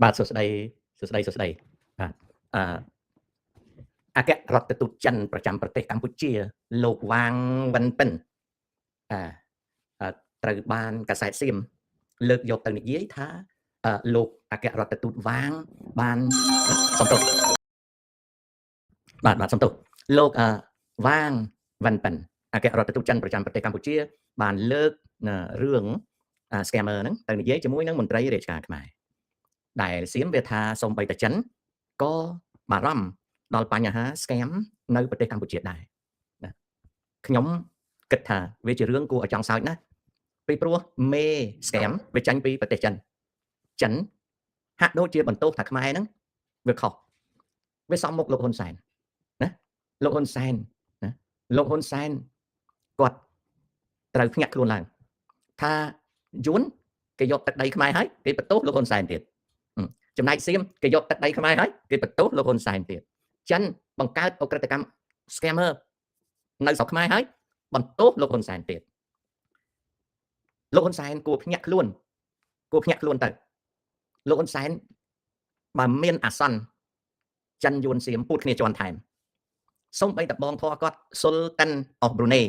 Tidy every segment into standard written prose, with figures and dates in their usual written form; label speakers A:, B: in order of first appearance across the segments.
A: បាទសួស្តីបាទអឺអគ្គរដ្ឋទូតចិនប្រចាំប្រទេសកម្ពុជាលោកវ៉ាងវិនពិនត្រូវបានកាសែតសៀមលើកយកទៅនិយាយថាលោកអគ្គរដ្ឋទូតវ៉ាងបានសំទោសបាទសំទោសលោកវ៉ាងវិនពិនអគ្គរដ្ឋទូតចិនប្រចាំប្រទេសកម្ពុជាបានលើករឿង scammer ហ្នឹងទៅនិយាយជាមួយនឹងមន្ត្រីរាជការខ្មែរដែលសៀមវាថាសូម្បីតែចិនក៏បារម្ភដល់បញ្ហា scam នៅប្រទេសកម្ពុជាដែរណាខ្ញុំគិតថាវាជារឿងគួរឲ្យចង់សើចណាស់ពីព្រោះមេ scam វាចាញ់ពីប្រទេសចិនហាក់ដូចជាបន្ទោសថាខ្មែរហ្នឹងវាខុសវាសំមុខលោកហ៊ុនសែនណាលោកហ៊ុនសែនគាត់ត្រូវភ្ញាក់ខ្លួនឡើងថាយួនគេយកទឹកដីខ្មែរហើយគេបន្ទោសលោកហ៊ុនសែនទៀតចំណែកសៀមគេយកទឹកដីខ្មែរហើយគេបន្ទោសលោកហ៊ុនសែនទៀតចិនបង្កើតអ ுக ្រិតកម្ម scammer នៅស្រុកខ្មែរហើយបន្ទោសលោកហ៊ុនសែនទៀតលោកហ៊ុនសែនគួរភ្ញាក់ខ្លួនទៅលោកហ៊ុនសែនបើមានអាសន្នចិនយួនសៀមពូតគ្នាជន់ថែមសូម្បីតែបងធរគាត់ Sultan of Brunei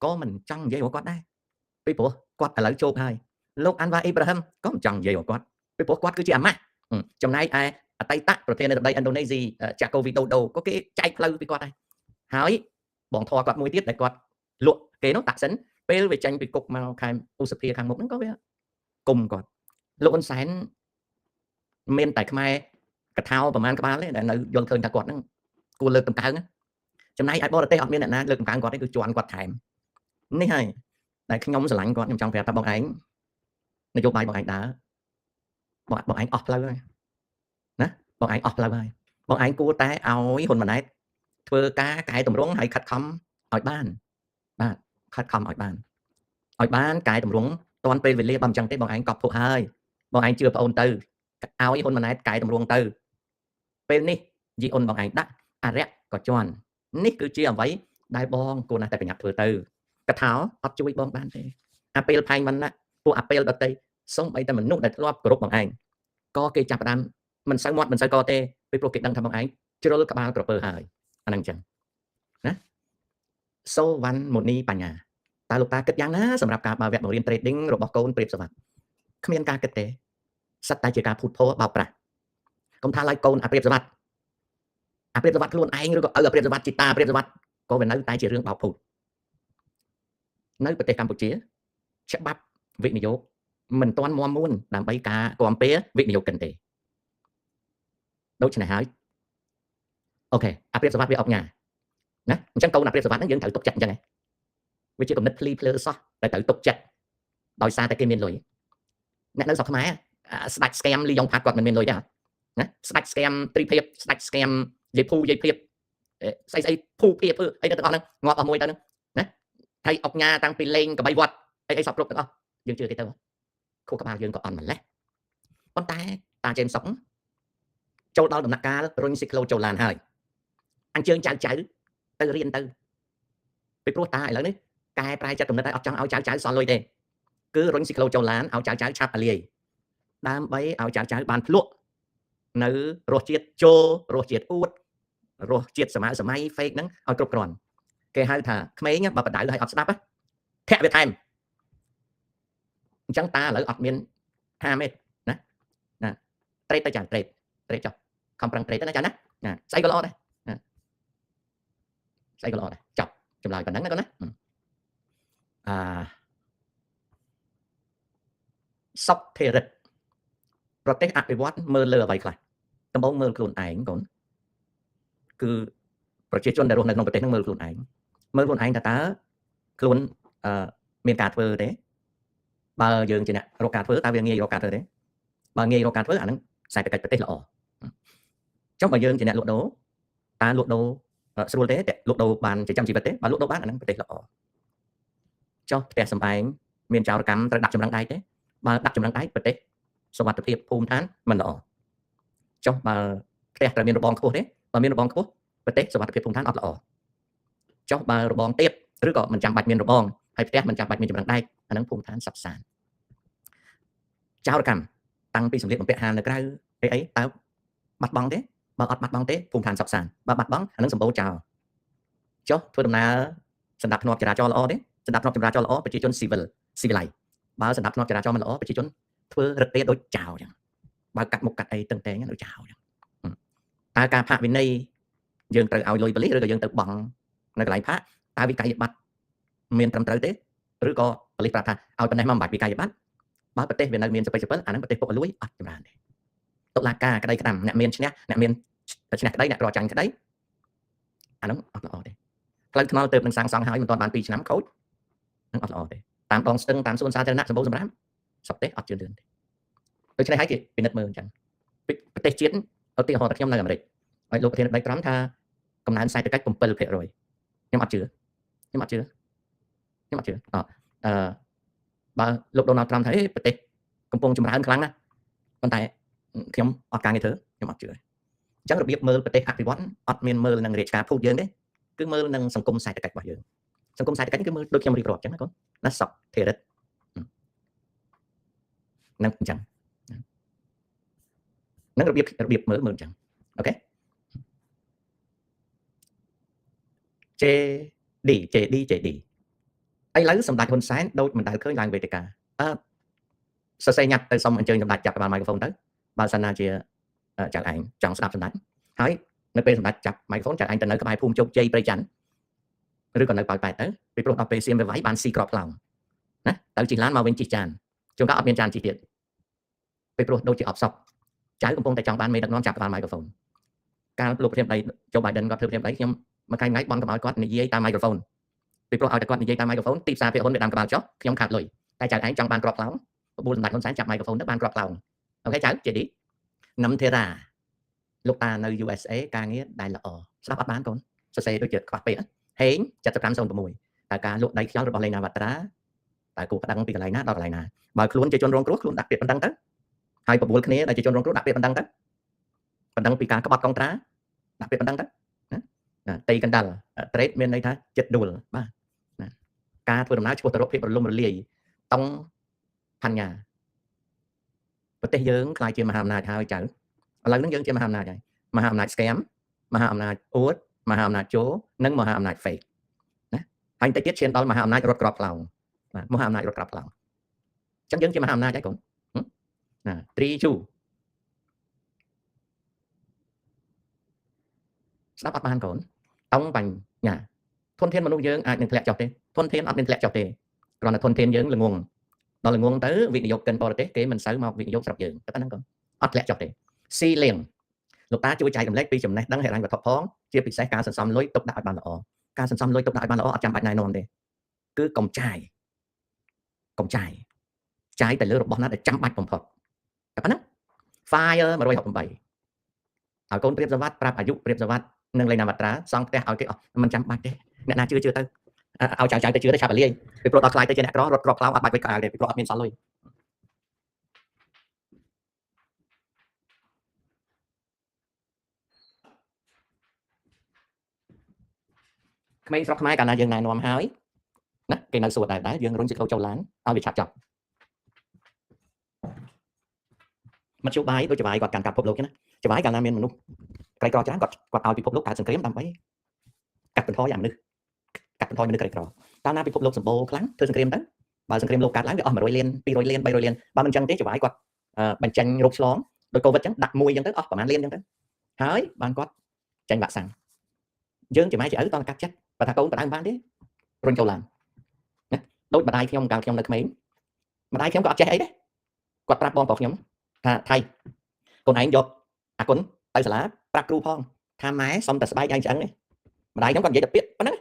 A: ក៏មិនចង់និយាយរបស់គាត់ដែរពីព្រោះគាត់ឥឡូវជោគហើយលោកអាន់វ៉ាអ៊ីប្រាហ៊ឹមក៏មិនចង់និយាយរបស់គាត់ពីព្រោះគាត់គឺជាអាម៉ាស់ចំណែកឯអតីតប្រធានាធិបតីឥណ្ឌូនេស៊ីចាកូវីដូដូក៏គេចែកផ្លូវពីគាត់ដែរហើយបងធរគាត់មួយទៀតដែលគាត់លក់គេនោះតាក់សិនពេលវាចាញ់ពីគុកមកខែឧសភាខាងមុខហ្នឹងក៏វាគុំគាត់លោកហ៊ុនសែនមានតែខ្មែរកថាប្រហែលក្បាលទេដែលនៅយល់ឃើញថាគាត់ហ្នឹងគួរលើកតម្កើងចំណែកឯបរទេសអត់មានអ្នកណាលើកតម្កើងគាត់ទេគឺជន់គាត់ថែមនេះហើយតែខ្ញុំស្រឡាញ់គាត់ខ្ញុំចង់ប្រាប់ថាបងឯងនយោបាយបងឯងដើរបងឯងអស់ផ្លូវហើយណាបងឯងអស់ផ្លូវហើយបងឯងគួរតែឲ្យហ៊ុនម៉ាណែតធ្វើការកែតម្រង់ហើយខិតខំឲ្យបានបាទខិតខំឲ្យបានកែតម្រង់តាន់ពេលវេលាបើមិនចឹងទេបងឯងកប់ភក់ហើយបងឯងជឿប្អូនទៅឲ្យហ៊ុនម៉ាណែតកែតម្រង់ទៅពេលនេះយីអ៊ុនបងឯងដាក់អរិយក៏ជន់នេះគឺជាអ្វីដែលបងគួរណាស់តែប្រញាប់ធ្វើទៅកថាអត់ជួយបងបានទេអាពេលផែងមិនណាពួកអាពេលដតីសូម្បីតែមនុស្សដែលធ្លាប់គោរពបងឯងក៏គេចាប់ផ្ដើមមិនសូវមាត់មិនសូវកទេពីព្រោះគេដឹងថាបងឯងជ្រុលក្បាលក្រពើហើយអាហ្នឹងចឹងណាសូវ៉ាន់មូនីបញ្ញាតើលោកតាគិតយ៉ាងណាសម្រាប់ការបើវគ្គបង្រៀន trading របស់កូនព្រៀបសវត្ថគ្មានការគិតទេសិតតែជាការភូតភរបោកប្រាស់កុំថាឡើយកូនអាព្រៀបសវត្ថខ្លួនឯងឬក៏ឪអាព្រៀបសវត្ថជីតាអាព្រៀបសវត្ថក៏វានៅតែជារឿងបោកភូតនៅប្រទេសកម្ពុជាច្បាប់វិនិយោគមិនទាន់មាំមួនដើម្បីការគាំពែវិនិយោគិនទេដូច្នេះហើយអូខេអាព្រៀបសវត្ថវាអបញាណាអញ្ចឹងកូនអាព្រៀបសវត្ថហ្នឹងយើងត្រូវទុកចិត្តអញ្ចឹងវាជាគំនិតភ្លីភ្លើសោះតែត្រូវទុកចិត្តដោយសារតែគេមានលុយអ្នកនៅស្រុកខ្មែរស្ដាច់ scam លីយ៉ុងផាត់គាត់មិនមានលុយទេណាស្ដាច់ scam ត្រីភិបស្ដាច់ scam យាយភូយាយព្រៀបស្អីភូព្រៀបអីទាំងអស់ហ្នឹងងាប់អស់មួយទៅហ្នឹងណាហើយអុកញ៉ាតាំងពីលេងកបីវត្តអីសពគ្រប់ទាំងអស់យើងជឿគេទៅខួរក្បាលយើងក៏អន់ម្លេះប៉ុន្តែតាចេមសុកចូលដល់ដំណាក់កាលរុញស៊ីក្លូចូលឡានហើយអញ្ជើញចៅទៅរៀនទៅពីព្រោះតាឥឡូវនេះកែប្រែចិត្តគំនិតឲ្យអត់ចង់ឲ្យចៅសល់លុយទេគឺរុញស៊ីក្លូចូលឡានឲ្យចៅឆាប់អាលាយដើម្បីឲ្យចៅបានភ្លក់នៅរសជាតិចូលរសជាតិអួតរសជាតិសម័យ fake ហ្នឹងឲ្យគ្រប់គ្រាន់គេហៅថាក្មេងបើបដៅឲ្យអត់ស្ដាប់ធាក់វាថែមអញ្ចឹងតាឥឡូវអត់មានហាមទេណាត្រេតទៅចាត្រេតចុះខំប្រឹងត្រេតទៅណាចាណាស្អីក៏ល្អដែរចប់ចម្លើយប៉ុណ្ណឹងណាកូនណាសុកធេរិតប្រទេសអភិវឌ្ឍមើលលើអ្វីខ្លះដំបូងមើលខ្លួនឯងកូនគឺប្រជាជនដែលរស់នៅក្នុងប្រទេសហ្នឹងមើលខ្លួនឯងថាតើខ្លួនមានការធ្វើទេបើយើងជាអ្នករកការធ្វើតើវាងាយរកការធ្វើទេបើងាយរកការធ្វើអាហ្នឹងសេដ្ឋកិច្ចប្រទេសល្អចុះបើយើងជាអ្នកលក់ដូរតើលក់ដូរស្រួលទេលក់ដូរបានចិញ្ចឹមជីវិតទេបើលក់ដូរបានអាហ្នឹងប្រទេសល្អចុះផ្ទះសម្បែងមានចោរកម្មត្រូវដាក់ចម្រឹងដែកទេបើដាក់ចម្រឹងដែកប្រទេសសុវត្ថិភាពភូមិឋានមិនល្អចុះបើផ្ទះត្រូវមានរបងខ្ពស់ទេបើមានរបងខ្ពស់ប្រទេសសុវត្ថិភាពភូមិឋានអត់ល្អចុះបើរបងទាបឬក៏មិនចាំបាច់មានរបងហើយផ្ទះមិនចាំបាច់មានចម្រឹងដែកអាហ្នឹងភូមិឋានសុខសាន្តចោរកម្មតាំងពីសម្លៀកបំពាក់ហាលនៅក្រៅ ấy tao bắt bóng thế mà bắt bóng thế phùng thản sọc sàn và bắt bóng anh sầm bố chào cho thôi đầm na sân đạp nọ chả cho lõ đấy sân đạp nọ chả cho lõไปchôn civil lại bao sân đạp nọ chả cho mình lõไปchôn thôi rất tê đối chào chẳng bao cắt một cắt ấy từng té đối chào chẳng ta ca phạt bên đây dương từ ao lôi bali rồi dương từ bằng nó lại phá ta bị cay bắt miền trầm tới thế rồi có bali phạt ao bên này mà bị cay bắt bao bật tê bên này miền sẽไปanh bật tê bốc lưới chụp ra nàyตกลากาก็ได้กระดำเนี่ยเมียนชนะเนี่ยเมียนชนะก็ได้เนี่ยรอจังก็ได้อันนั้นอดละออเด้กลายขนมเติมหนึ่งสังสองหายมันตอนบานปีชนะเขานั่งอดละออเด้ตามตองสตึงตามส่วนสาธารณะสมบูรณ์สมบูรณ์สับเตะอดเจือนเดือนโดยใช้ให้กี่เป็นนัดมือจังเตะเชียนเอาตีหอตะเคียมอะไรกันเลยไอ้ลูกประเทศใบกรัมท่ากำนันใส่ตะไคร้ปุ่มเปิลเพลรอยยังอดเจือบ่ลูกโดนัลด์ทรัมป์thấyประเทศกำปงจุ่มร้านครั้งนะคนไทยខ្ញុំអត់ការងារធ្វើខ្ញុំអត់ជឿអញ្ចឹងរបៀបមើលប្រទេសអភិវឌ្ឍអត់មានមើលនឹងរាជការភូតយើងទេគឺមើលនឹងសង្គមសេដ្ឋកិច្ចរបស់យើងសង្គមសេដ្ឋកិច្ចគឺមើលដូចខ្ញុំរៀបរាប់អញ្ចឹងណាកូនណាសក់ធេរិតនឹងអញ្ចឹងនឹងរបៀបមើលអញ្ចឹងអូខេ JD ឥឡូវសម្ដេចហ៊ុនសែនដូចមិនដែលឃើញឡើងវេទិកាសរសេរញ៉ាត់ទៅសុំអញ្ជើញសម្ដេចចាប់ក្បាលមីក្រូហ្វូនទៅបើសិនណាជាចៅឯងចង់ស្ដាប់សម្ដេចហើយនៅពេលសម្ដេចចាប់មីក្រូហ្វូនចៅឯងទៅនៅក្បែរភូមិជោគជ័យព្រៃច័ន្ទឬក៏នៅប៉ោយប៉ែតទៅពីព្រោះដល់ពេលសៀមវាវាយបានស៊ីក្របខ្លោងណាទៅជិះឡានមកវិញជិះចានជួនកាលអត់មានចានជិះទៀតពីព្រោះដូចជាអបសពចៅកំពុងតែចង់បានមេដឹកនាំចាប់ក្បាលមីក្រូហ្វូនកាលលោកប្រធានដីโจ Biden គាត់ធ្វើប្រធានដីខ្ញុំមួយថ្ងៃបន់កុំឲ្យគាត់និយាយតាមមីក្រូហ្វូនពីព្រោះឲ្យតែគាត់និយាយតាមមីក្រូហ្វូនទីផ្សារភាគហ៊ុនវាដាំក្បាលចុះខ្ញុំខាត់លុយតែចៅឯងចង់បានក្របខ្លោងបបួលសម្ដេចហ៊ុនសែនចាប់មីក្រូហ្វូនទៅបានក្របខ្លោងអូខេចៅចេះឌីណាំធេរ៉ាលោកតានៅ USA ការងារដែលល្អស្ដាប់អត់បានកូនសរសេរដូចជាខ្វះពេកហេង7506តើការលក់ដៃខ្យល់របស់លេណាវត្រាតើគូប្តឹងពីកន្លែងណាដល់កន្លែងណាបើខ្លួនជាជនរងគ្រោះខ្លួនដាក់ពាក្យបណ្ដឹងទៅហើយបបួលគ្នាដែលជាជនរងគ្រោះដាក់ពាក្យបណ្ដឹងទៅបណ្ដឹងពីការក្បត់កងត្រាដាក់ពាក្យបណ្ដឹងទៅណាតៃកណ្ដាល trade មានន័យថាចិត្តដួលបាទណាការធ្វើដំណើរឆ្ពោះទៅរកភាពរលំរលាយតង់បញ្ញាប្រទេសយើងខ្លាយជាមហាអំណាចហើយចៅឥឡូវហ្នឹងយើងជាមហាអំណាចហើយមហាអំណាច scam មហាអំណាចអួតមហាអំណាចជោនិងមហាអំណាច fake ណាហើយតិចទៀតឈានដល់មហាអំណាចរត់ក្របខ្លោងបាទមហាអំណាចរត់ក្របខ្លោងអញ្ចឹងយើងជាមហាអំណាចហើយកូនណា3 2ស្ដាប់អត់បានកូនតង់បាញ់ណាធនធានមនុស្សយើងអាចនឹងធ្លាក់ចុះទេធនធានអត់មានធ្លាក់ចុះទេគ្រាន់តែធនធានយើងល្ងងដល់ល្ងងទៅវិនិយោគិនបរទេសគេមិនសូវមកវិនិយោគស្រុកយើងតែប៉ុណ្្នឹងកូនអត់ធ្លាក់ចុះទេស៊ីលៀងលោកតាជួយចែករំលែកពីចំណេះដឹងហិរញ្ញវត្ថុផងជាពិសេសការសន្សំលុយទុកដាក់ឲ្យបានល្អការសន្សំលុយទុកដាក់ឲ្យបានល្អអត់ចាំបាច់ណែនាំទេគឺកុំចាយចាយតែលើរបស់ណាដែលចាំបាច់បំផុតតែប៉ុណ្្នឹង Fire 168ឲ្យកូនប្រៀបសវត្តប្រាប់អាយុប្រៀបសវត្តនឹងលេណាវត្រាសង់ផ្ទះឲ្យគេអស់មិនចាំបាច់ទេអ្នកណាជឿទៅឲ្យចៅទៅជឿទៅឆាប់លាយពីព្រោះដល់ខ្លាយទៅជាអ្នកក្ររត់ក្របខ្លោងអត់បាច់វិការទេពីព្រោះអត់មានសល់លុយក្មេងស្រុកខ្មែរកាលណាយើងណែនាំហើយណាគេនៅសួរដែរយើងរុញជិះចូលឡានឲ្យវាឆាប់ចប់មធ្យោបាយដូចចវាយគាត់កាន់កាប់ពិភពលោកចឹងណាចវាយកាលណាមានមនុស្សក្រីក្រច្រើនគាត់ឲ្យពិភពលោកកើតសង្គ្រាមដើម្បីកាត់បន្ថយអាមនុស្សក្រីក្រកាលណាពិភពលោកសម្បូរខ្លាំងធ្វើសង្គ្រាមទៅបើសង្គ្រាមលោកកើតឡើងវាអស់100លាន200លាន300លានបើមិនចឹងទេចវាយគាត់បញ្ចេញរោគឆ្លងដូច COVID ចឹងដាក់មួយចឹងទៅអស់ប្រហែលលានចឹងទៅហើយបានគាត់ចាញ់វ៉ាក់សាំងយើងជាម៉ែជាឪតកាត់ចិត្តបើថាកូនបដៅបានទេរុញចូលឡានណាដូចម្ដាយខ្ញុំកាលខ្ញុំនៅក្មេងម្ដាយខ្ញុំក៏អត់ចេះអីដែរគាត់ប្រាប់បងប្រុសខ្ញុំថាថៃកូនឯងយកអាគុណទៅសាលាប្រាប់គ្រូផងថាម៉ែសុំតែស្បែកឯងឆ្អឹងនេះម្ដាយខ្ញុំគាត់និយាយតែពាក្យប៉ុណ្ណឹង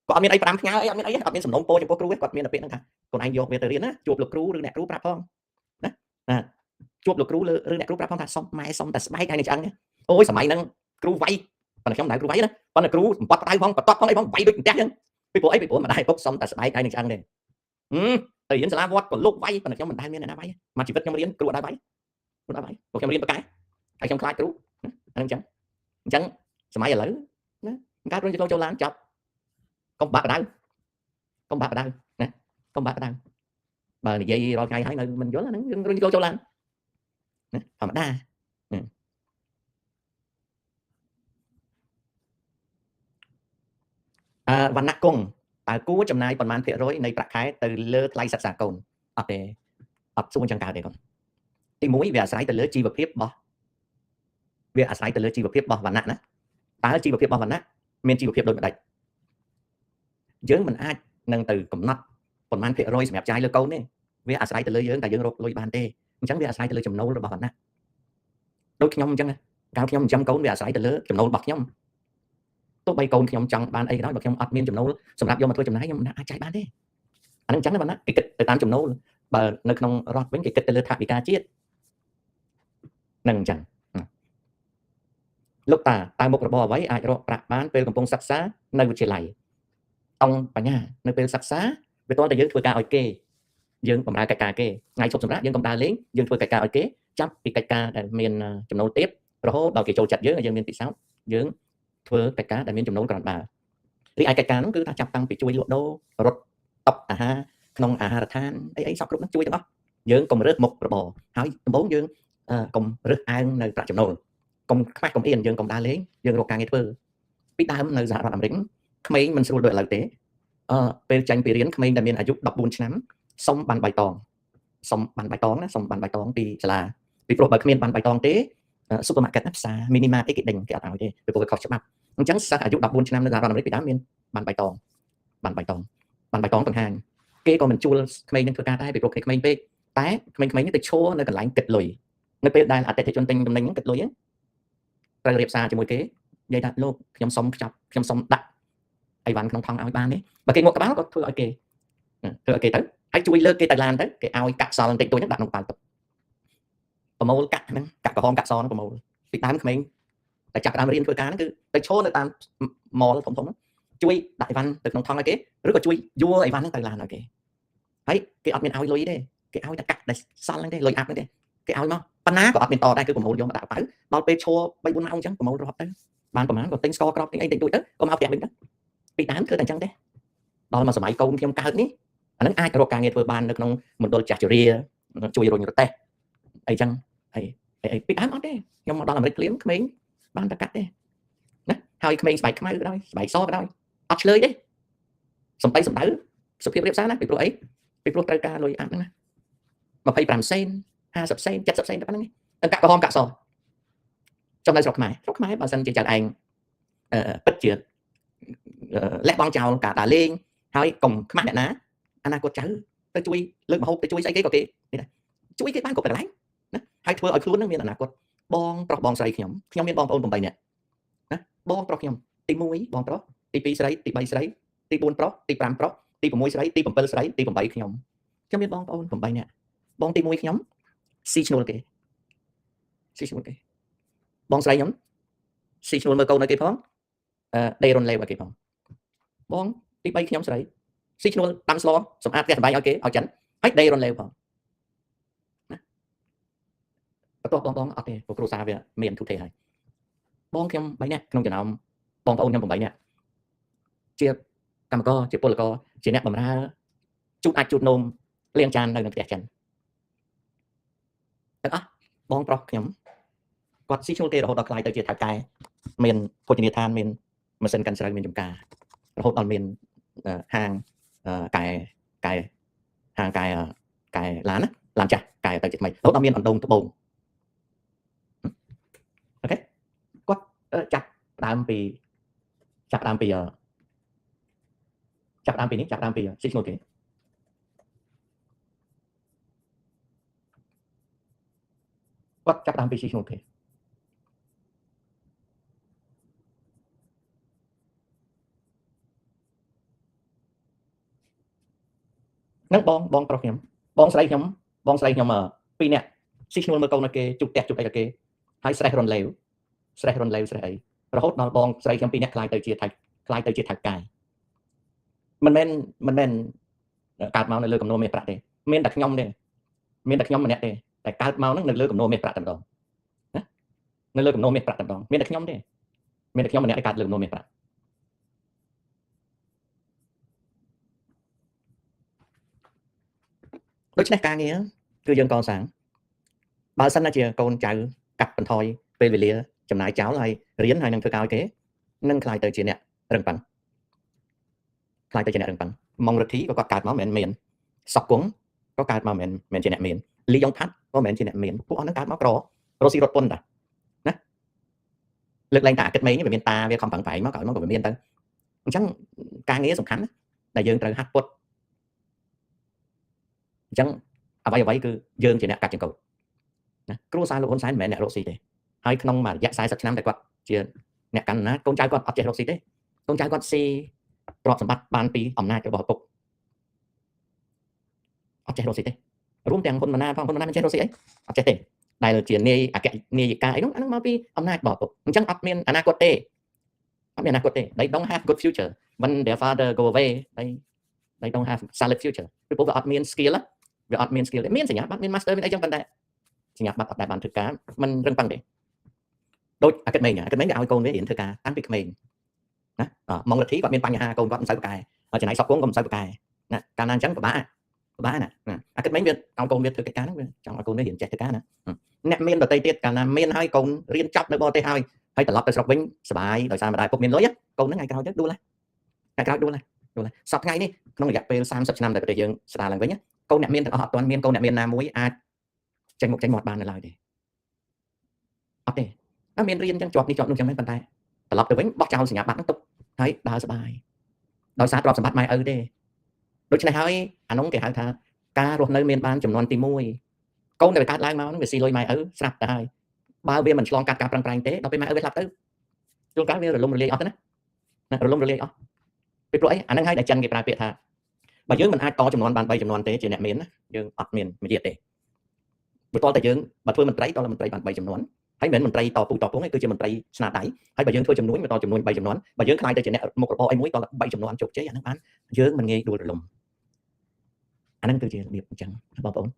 A: គាត់អត់មានអី5ផ្ញើអីអត់មានអីអត់មានសំណុំពោចំពោះគ្រូទេគាត់មានតែពាក្យហ្នឹងថាកូនឯងយកវាទៅរៀនណាជួបលោកគ្រូឬអ្នកគ្រូប្រាប់ផងណាជួបលោកគ្រូឬអ្នកគ្រូប្រាប់ផងថាសុំម៉ែសុំតែស្បែកឯងឆ្អឹងអូយសម័យហ្នឹងគ្រូវាយប៉ុន្តែខ្ញុំមិនដែរគ្រូវាយណាប៉ុន្តែគ្រូបំបត្តិដៅផងបន្ទាត់ផងអីផងវាយដូចផ្ទះចឹងពីព្រោះអីពីព្រោះម្ដាយពុកសុំតែស្បែកឯងឆ្អឹងទេទៅរៀនសាលាវត្តក៏លោកវាយប៉ុន្តែខ្ញុំមិនដែរមានអ្នកណាវាយមកជីវិតខ្ញុំរៀនគ្រូអត់ដែរវាយព្រោះខ្ញុំរៀនបកកែហើយខ្ញុំខ្លាចគ្រូអាហ្នឹងអញ្ចឹងសម័យឥឡូវណាការរុញចូលឡានចាប់កុំបាក់បដៅណាកុំបាក់បដៅបើនិយាយរាល់ថ្ងៃហើយនៅមិនយល់អាហ្នឹងយើងរុញចូលឡានណាធម្មតា វណ្ណៈគង់តើគួរចំណាយប៉ុន្មានភាគរយនៃប្រាក់ខែទៅលើថ្លៃសិក្សាកូនអត់ទេអត់សួរចឹងកើតទេកូនទី1វាអាស្រ័យទៅលើជីវភាពរបស់វណ្ណៈណាតើជីវភាពរបស់វណ្ណៈមានជីវភាពដូចម្ដេចយើងមិនអាចនឹងទៅកំណត់ប៉ុន្មានភាគរយសម្រាប់ចាយលើកូនទេវាអាស្រ័យទៅលើយើងតែយើងរកលុយបានទេអញ្ចឹងវាអាស្រ័យទៅលើចំណូលរបស់វណ្ណៈដូចខ្ញុំអញ្ចឹងកាលខ្ញុំចិញ្ចឹមកូនវាអាស្រ័យទៅលើចំណូលរបស់ខ្ញុំទោះបីកូនខ្ញុំចង់បានអីក៏ដោយបើខ្ញុំអត់មានចំណូលសម្រាប់យកមកធ្វើចំណាយខ្ញុំមិនអាចចាយបានទេអានឹងអញ្ចឹងណាវណ្ណៈគេគិតទៅតាមចំណូលបើនៅក្នុងរដ្ឋវិញគេគិតទៅលើថវិកាជាតិនឹងអញ្ចឹងលោកតាតើមុខរបរអ្វីអាចរកប្រាក់បានពេលកំពុងសិក្សានៅវិទ្យាល័យអង្គបញ្ញានៅពេលសិក្សាវាតើតែយើងធ្វើការឲ្យគេយើងបម្រើកិច្ចការគេថ្ងៃឈប់សម្រាកយើងកុំដើរលេងយើងធ្វើកិច្ចការឲ្យគេចាប់ពីកិច្ចការដែលមានចំណូលទាបរហូតដល់គេចូលចិត្តយើងហើយយើងមានពិសោធន៍យើងធ្វើកិច្ចការដែលមានចំណូលក្រាន់បើរីឯកិច្ចការនោះគឺថាចាប់តាំងពីជួយលក់ដូររត់តុអាហារក្នុងអាហារដ្ឋានអីសពគ្រប់នោះជួយទាំងអស់យើងកុំរើសមុខរបរហើយដំបូងយើងកុំរើសអើងនៅប្រាក់ចំណូលកុំខ្មាស់កុំអៀនយើងកុំដើរលេងយើងរកការងារធ្វើពីដើមនៅសហរដ្ឋអាមេរិកក្មេងមិនស្រួលដូចឥឡូវទេពេលចាញ់ពីរៀនក្មេងដែលមានអាយុ14ឆ្នាំសុំបានបៃតងសុំបានបៃតងណាសុំបានបៃតងពីសាលាពីព្រោះបើគ្មានបានបៃតងទេស៊ុបអឺម៉ាកេតណាផ្សារមីនីម៉ាអីគេដេញគេអត់ឲ្យទេពីព្រោះវាខុសច្បាប់អញ្ចឹងសិស្សអាយុ14ឆ្នាំនៅសហរដ្ឋអាមេរិកពីដើមមានបានបៃតងបង្ហាញគេក៏មិនជួលក្មេងនឹងធ្វើការដែរពីព្រោះគេក្មេងពេកតែក្មេងៗនេះទៅឈរនៅកន្លែងគិតលុយនៅពេលដែលអតិថិជនទិញទំនិញគិតលុយត្រូវរៀបសារជាមួយគេនិយាយថាលោកខ្ញុំសុំខ្ចប់ខ្ញុំសុំដាក់អីវ៉ាន់ក្នុងថង់ឲ្យបានទេបើគេងក់ក្បាលក៏ធ្វើឲ្យគេទៅហើយជួយលើកគេទៅឡានទៅគេឲ្យកាក់សល់បន្តិចតួចហ្នឹងដាក់ក្នុងបាល់ទឹកប្រមូលកាក់ហ្នឹងកាក់ក្រហមកាក់សហ្នឹងប្រមូលពីដើមក្មេងតែចាប់ដើមរៀនធ្វើការហ្នឹងគឺទៅឈរនៅតាមម៉លធំៗជួយដាក់អីវ៉ាន់ទៅក្នុងថង់ឲ្យគេឬក៏ជួយយួរអីវ៉ាន់ហ្នឹងទៅឡានឲ្យគេហើយគេអត់មានឲ្យលុយទេគេឲ្យតែកាក់ដែលសល់ហ្នឹងទេលុយអាប់ហ្នឹងទេគេឲ្យមកប៉ុណ្ណាក៏អត់មានតដែរគឺប្រមូលយកមកដាក់ប៉ៅដល់ពេលឈរ3 4ម៉ោងអញ្ចឹងប្រមូលរាប់ទៅបានប្រហែលក៏ទិញស្ករក្រប់ទិញអីតិចតួចទៅក៏មកផ្ទះវិញទៅពីដើមគឺតែអញ្ចឹងទេដល់មកសម័យកូនខ្ញុំកើតនេះអាហ្នឹងអាចរកការងារធ្វើបាននៅក្នុងមណ្ឌលចាស់ជរាជួយរុញរទេះអីចឹងអីពីដើមអត់ទេខ្ញុំមកដល់អាមេរិកភ្លាមក្មេងបានតែកាត់ទេណាហើយក្មេងស្បែកខ្មៅក៏ដោយស្បែកសក៏ដោយអត់ឆ្លើយទេសំបីសំដៅសុភាពរៀបសារណាពីព្រោះអីពីព្រោះត្រូវការលុយអាប់ហ្នឹងណា25សេន50សេន70សេនតែប៉ុណ្្នឹងឯងកាក់ក្រហមកាក់សចំនៅស្រុកខ្មែរបើសិនជាចៅឯងពិតជាលះបង់ចោលការដើរលេងហើយកុំខ្មាស់អ្នកណាអនាគតចៅទៅជួយលើកម្ហូបទៅជួយស្អីគេក៏គេនេះដែរជួយគេបានគ្រប់កន្លែងណាហើយធ្វើឲ្យខ្លួននឹងមានអនាគតបងប្រុសបងស្រីខ្ញុំមានបងប្អូន8នាក់ណាបងប្រុសខ្ញុំទី1បងប្រុសទី2ស្រីទី3ស្រីទី4ប្រុសទី5ប្រុសទី6ស្រីទី7ស្រីទី8ខ្ញុំមានបងប្អូន8នាក់បងទី1ខ្ញុំស៊ីឈ្នួលគេបងស្រីខ្ញុំស៊ីឈ្នួលមើលកូនឲ្យគេផងដេរុនលេវឲ្យគេផងបងទី3ខ្ញុំស្រីស៊ីឈ្នួលដាំស្លសម្អាតផ្ទះសម្បែងឲ្យគេឲ្យចិនហើយដេរុនលេវផងណាបន្ទាប់បងអត់ទេព្រោះគ្រួសារវាមានទូទេហើយបងខ្ញុំ3នាក់ក្នុងចំណោមបងប្អូនខ្ញុំ8នាក់ជាកម្មករជាពលករជាអ្នកបម្រើជូតនោមលាងចាននៅក្នុងផ្ទះចិនទាំងអស់បងប្រុសខ្ញុំគាត់ស៊ីឈ្នួលគេរហូតដល់ខ្លាយទៅជាថៅកែមានភោជនីយដ្ឋានមានម៉ាស៊ីនកាន់ស្រូវមានចំការរហូតដល់មានហាងកែឡានណាឡានចាស់កែទៅជាថ្មីរហូតដល់មានអណ្ដូងត្បូងអូខេគាត់ចាប់ដើមពីស៊ីឈ្នួលគេគាត់ចាប់ដើមពីស៊ីឈ្នួលគេនឹងបងប្រុសខ្ញុំបងស្រីខ្ញុំ2នាក់ស៊ីឈ្នួលមើលកូនឲ្យគេជុបផ្ទះជុបអីឲ្យគេហើយស្រេះរនលេវស្រេះអីរហូតដល់បងស្រីខ្ញុំ2នាក់ខ្លាយទៅជាថៅកែមិនមែនកើតមកនៅលើកំណោមេប្រាក់ទេមានតែខ្ញុំទេម្នាក់ទេតែកើតមកហ្នឹងនៅលើកំណោមេប្រាក់តែម្ដងណានៅលើកំណោមេប្រាក់តែម្ដងមានតែខ្ញុំទេមានតែខ្ញុំម្នាក់ឯងកើតលើកំណោមេប្រាក់ដូច្នេះការងារគឺយើងកសាងបើសិនណាជាកូនចៅកាត់បន្ថយពេលវេលាចំណាយចោលហើយរៀនហើយនឹងធ្វើការឲ្យគេនឹងខ្លាយទៅជាអ្នករឹងប៉ឹង ខ្លាយទៅជាអ្នករឹងប៉ឹងម៉ុងរទ្ធីក៏គាត់កើតមកមិនមានសក់គង់ក៏កើតមកមិនជាអ្នកមានលីយ៉ុងផាត់ក៏មិនជាអ្នកមានពួកអស់ហ្នឹងកើតមកក្ររស់ស៊ីរត់ពុនតាណាលើកឡើងតាគិតមេងវាមានតាវាខំប្រឹងប្រែងមកក្រោយមកក៏វាមានទៅអញ្ចឹងការងារសំខាន់ណាដែលយើងត្រូវហាត់ពុតអញ្ចឹងអ្វីគឺយើងជាអ្នកកាត់ចង្កូតណាគ្រួសារលោកហ៊ុនសែនមិនមែនអ្នករកស៊ីទេហើយក្នុងមួយរយៈ40ឆ្នាំដែលគាត់ជាអ្នកកាន់អំណាចកូនចៅគាត់អត់ចេះរកស៊ីទេកូនចៅគាត់ស៊ីទ្រព្យសម្បត្តិបានពីអំណាចរបស់ឪពុកអត់ចេះរកស៊ីទេរួមទាំងហ៊ុនម៉ាណែតផងហ៊ុនម៉ាណែតមិនចេះរកស៊ីអីអត់ចេះទេដែលជានាយអគ្គនាយិកាអីនោះអានោះមកពីអំណាចរបស់ឪពុកអញ្ចឹងអត់មានអនាគតទេអត់មានអនាគតទេ they don't have good future when their father go away they don't have solid future ពីព្រោះវាអត់មាន skill វាអត់មាន skill ទេមានសញ្ញាបត្រមាន master មានអីចឹងប៉ុន្តែសញ្ញាបត្រអត់ដែលបានធ្វើការមិនរឹងប៉ឹងទេដូចអាគិតមេងគេឲ្យកូនវារៀនធ្វើការតាំងពីក្មេងណាម៉ុងរទ្ធីគាត់មានបញ្ហាកូនគាត់មិនសូវប្រកែចំណាយសក់គង់ក៏មិនសូវប្រកែណាកាលណាអញ្ចឹងពិបាកណាអាគិតមេងវាឲ្យកូនវាធ្វើកិច្ចការហ្នឹងវាចង់ឲ្យកូនវារៀនចេះធ្វើការណាអ្នកមានដតីទៀតកាលណាមានហើយកូនរៀនចប់នៅបរទេសហើយត្រឡប់ទៅស្រុកវិញសុបាយដោយសារម្ដាយពុកមានលុយកូនហ្នឹងថ្ងៃក្រោយទៅដួលសប្តាហ៍ថ្ងៃនេះក្នុងរយៈពេល30ឆ្នាំដែលប្រទេសយើងស្ដារឡើងវិញកូនអ្នកមានទាំងអស់អត់ទាន់មានកូនអ្នកមានណាមួយអាចចេញមុខចេញមាត់បាននៅឡើយទេអត់ទេមានរៀនចឹងជាប់នេះជាប់នោះចឹងមែនប៉ុន្តែត្រឡប់ទៅវិញបោះចោលសញ្ញាបត្រហ្នឹងទុកហើយដើរសុបាយដោយសារទ្រព្យសម្បត្តិម៉ែឪទេដូច្នេះហើយអានោះគេហៅថាការរស់នៅមានបានចំនួនទី1កូនដែលកើតឡើងមកហ្នឹងវាស៊ីលុយម៉ែឪស្រាប់ទៅហើយបើវាមិនឆ្លងកាត់ការប្រឹងប្រែងទេដល់ពេលម៉ែឪវាស្លាប់ទៅជួនកាលវារលំរលាយអស់ទៅណារលំរលាយអស់ពីព្រោះអីអាហ្នឹងហើយដែលចិនគេប្រើពាក្យថាបើយើងមិនអាចតចំនួនបាន3ចំនួនទេជាអ្នកមានណាយើងអត់មានវិជាទេបើតតែយើងបើធ្វើមន្ត្រីតមន្ត្រីបាន3ចំនួនហើយមិនមែនមន្ត្រីតពូតពងទេគឺជាមន្ត្រីស្នាដៃហើយបើយើងធ្វើចំនួនបន្តចំនួន3ចំនួនបើយើងខ្លាយទៅជាអ្នកមុខរបរអីមួយត3ចំនួនជោគជ័យអាហ្នឹងបានយើងមិនងាយដួលរលំអាហ្នឹងគឺជារបៀបអញ្ចឹងបងប្អូន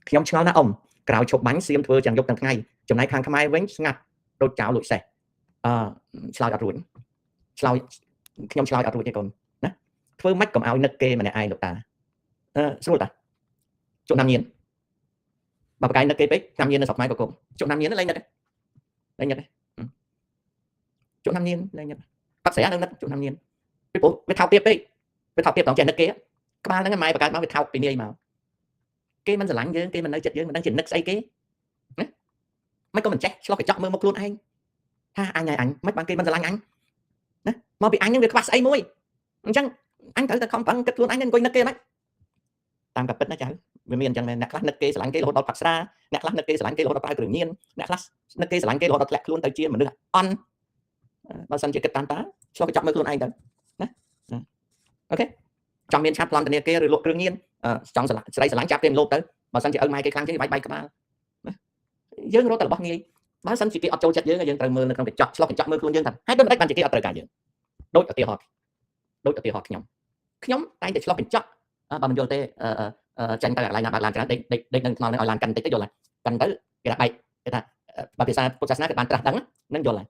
A: ខ្ញុំឆ្ងល់ណាស់អ៊ំក្រៅឈប់បាញ់សៀមធ្វើទាំងយប់ទាំងថ្ងៃចំណែកខាងខ្មែរវិញស្ងាត់ដូចចោលលួចសេះឆ្លើយអត់រួចខ្ញុំឆ្លើយអត់រួចទេកូនណាធ្វើម៉េចកុំឲ្យនឹកគេម្នាក់ឯងលោកតាស្រួលតាជក់ណាំញៀនបើប្រកែកនឹកគេពេកណាំញៀននៅស្រុកខ្មែរក៏គុំជក់ណាំញៀនលេងនឹកទេជក់ណាំញៀនលេងនឹកបាក់ស្រានៅនឹកជក់ណាំញៀនពីព្រោះវាថោកទៀតពេកវាថោកទៀតដល់ចេះនឹកគេក្បាលហ្នឹងម៉ែប្រកែកមកវាថោកពីនាយមកគេមិនស្រឡាញ់យើងគេមិននៅចិត្តយើងមិនដឹងជានឹកស្អីគេណាមិនក៏មិនចេះឆ្លោះកញ្ចក់មើលមុខខ្លួនឯងថាអញមិនបានគេមិនស្រឡាញ់អញណាមកពីអញនឹងវាខ្វះស្អីមួយអញ្ចឹងអញត្រូវតែខំប្រឹងគិតខ្លួនអញអង្គុយនឹកគេមិនតាមកាពិតណាចៅវាមានអញ្ចឹងមែនអ្នកខ្លះនឹកគេស្រឡាញ់គេរហូតដល់ផាត់ស្រាអ្នកខ្លះនឹកគេស្រឡាញ់គេរហូតដល់ប្រើគ្រឿងញៀនអ្នកខ្លះនឹកគេស្រឡាញ់គេរហូតដល់ធ្លាក់ខ្លួនទៅជាមនុស្សអន់បើសិនជាគិតតាមតាឆ្លោះកញ្ចក់មើលខ្លួនឯងទៅណាអូខេចង់មានឆាប់ប្លន់ធនាគារឬលក់គ្រឿងញៀនចង់ស្រីស្រឡាញ់ចាប់គេមកលោកទៅបើសិនជាឪម៉ែគេខ្លាំងជាងបាយក្បាលណាយើងរត់តែរបស់ងាយបើសិនជាគេអត់ចូលចិត្តយើងត្រូវមើលនៅក្នុងកញ្ចក់ឆ្លោះកញ្ចក់មើលខ្លួនយើងថាហេតុដូចម្តេចបានជាគេអត់ត្រូវការយើងដូចឧទាហរណ៍ខ្ញុំតែងតែឆ្លោះកញ្ចក់បើមិនយល់ទេចាញ់ទៅកន្លែងណាបើកឡានច្រើនដេកនឹងថ្នល់នឹងឲ្យឡានកាន់តិចយល់ហើយកាន់ទៅគេថាបែកគេថាបើភាសាពុទ្ធសាសនាគេបានត្រាស់ដឹងនឹងយល់ហើយ